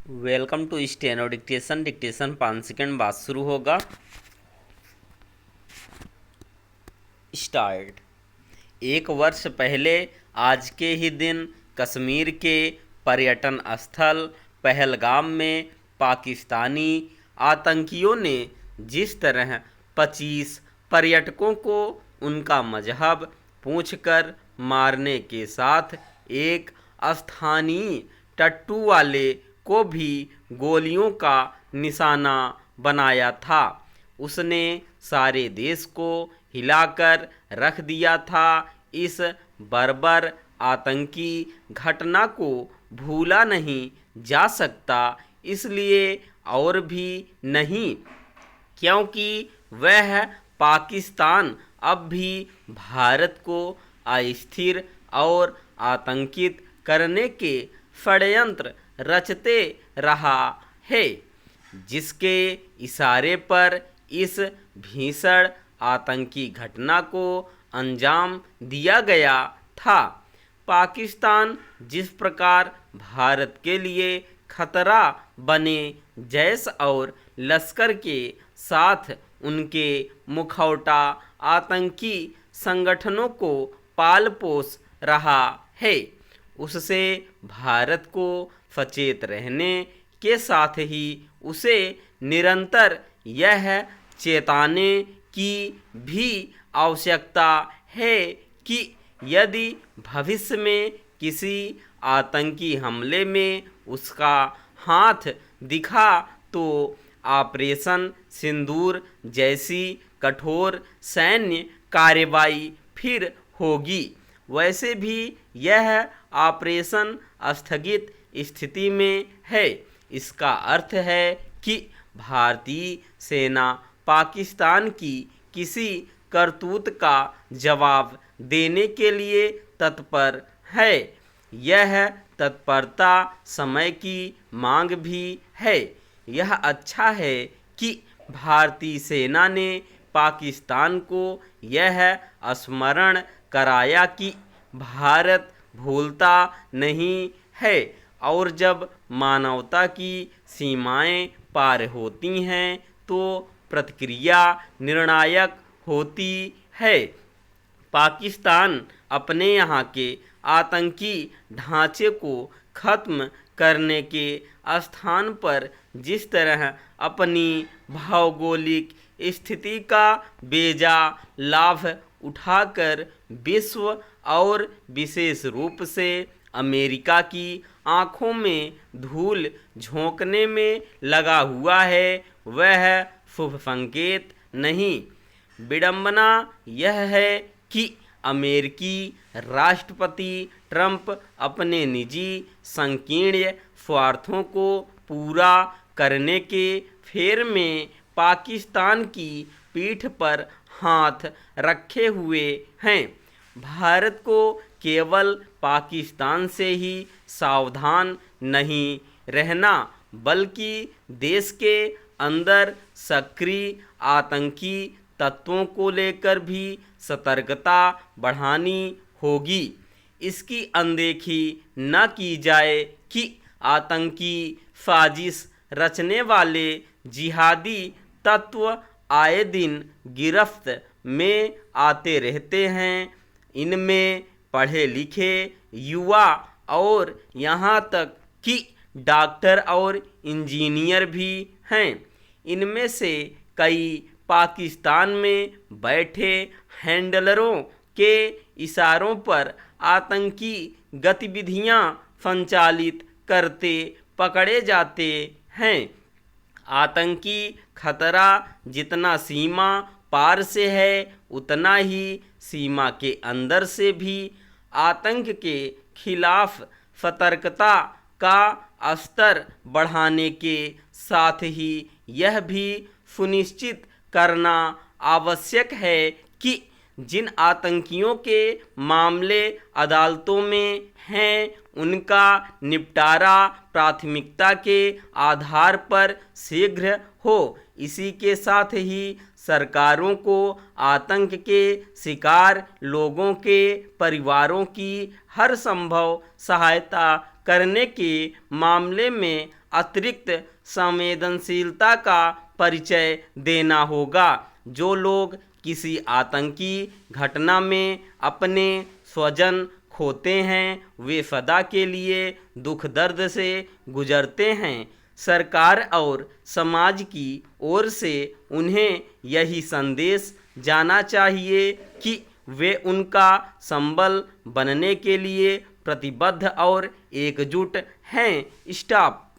Welcome to steno dictation. Dictation 5 second बाद शुरू होगा। स्टार्ट। 1 वर्ष पहले आज के ही दिन कश्मीर के पर्यटन स्थल पहलगाम में पाकिस्तानी आतंकियों ने जिस तरह 25 पर्यटकों को उनका मजहब पूछकर मारने के साथ एक स्थानीय टट्टू वाले को भी गोलियों का निशाना बनाया था, उसने सारे देश को हिलाकर रख दिया था। इस बर्बर आतंकी घटना को भूला नहीं जा सकता, इसलिए और भी नहीं क्योंकि वह पाकिस्तान अब भी भारत को अस्थिर और आतंकित करने के षड्यंत्र रचते रहा है, जिसके इशारे पर इस भीषण आतंकी घटना को अंजाम दिया गया था। पाकिस्तान जिस प्रकार भारत के लिए खतरा बने, जैश और लश्कर के साथ उनके मुखौटा आतंकी संगठनों को पाल पोस रहा है, उससे भारत को सचेत रहने के साथ ही उसे निरंतर यह चेताने की भी आवश्यकता है कि यदि भविष्य में किसी आतंकी हमले में उसका हाथ दिखा तो ऑपरेशन सिंदूर जैसी कठोर सैन्य कार्रवाई फिर होगी। वैसे भी यह ऑपरेशन स्थगित स्थिति में है। इसका अर्थ है कि भारतीय सेना पाकिस्तान की किसी करतूत का जवाब देने के लिए तत्पर है। यह तत्परता समय की मांग भी है। यह अच्छा है कि भारतीय सेना ने पाकिस्तान को यह स्मरण कराया कि भारत भूलता नहीं है और जब मानवता की सीमाएं पार होती हैं तो प्रतिक्रिया निर्णायक होती है। पाकिस्तान अपने यहाँ के आतंकी ढांचे को खत्म करने के स्थान पर जिस तरह अपनी भौगोलिक स्थिति का बेजा लाभ उठाकर विश्व और विशेष रूप से अमेरिका की आंखों में धूल झोंकने में लगा हुआ है, वह शुभ संकेत नहीं। विडंबना यह है कि अमेरिकी राष्ट्रपति ट्रंप अपने निजी संकीर्ण स्वार्थों को पूरा करने के फेर में पाकिस्तान की पीठ पर हाथ रखे हुए हैं। भारत को केवल पाकिस्तान से ही सावधान नहीं रहना बल्कि देश के अंदर सक्रिय आतंकी तत्वों को लेकर भी सतर्कता बढ़ानी होगी। इसकी अनदेखी न की जाए कि आतंकी साजिश रचने वाले जिहादी तत्व आए दिन गिरफ्त में आते रहते हैं। इनमें पढ़े लिखे युवा और यहाँ तक कि डॉक्टर और इंजीनियर भी हैं। इनमें से कई पाकिस्तान में बैठे हैंडलरों के इशारों पर आतंकी गतिविधियां संचालित करते पकड़े जाते हैं। आतंकी खतरा जितना सीमा पार से है उतना ही सीमा के अंदर से भी आतंक के खिलाफ सतर्कता का स्तर बढ़ाने के साथ ही यह भी सुनिश्चित करना आवश्यक है कि जिन आतंकियों के मामले अदालतों में हैं उनका निपटारा प्राथमिकता के आधार पर शीघ्र हो। इसी के साथ ही सरकारों को आतंक के शिकार लोगों के परिवारों की हर संभव सहायता करने के मामले में अतिरिक्त संवेदनशीलता का परिचय देना होगा। जो लोग किसी आतंकी घटना में अपने स्वजन खोते हैं वे सदा के लिए दुख दर्द से गुजरते हैं। सरकार और समाज की ओर से उन्हें यही संदेश जाना चाहिए कि वे उनका संबल बनने के लिए प्रतिबद्ध और एकजुट हैं। स्टॉप।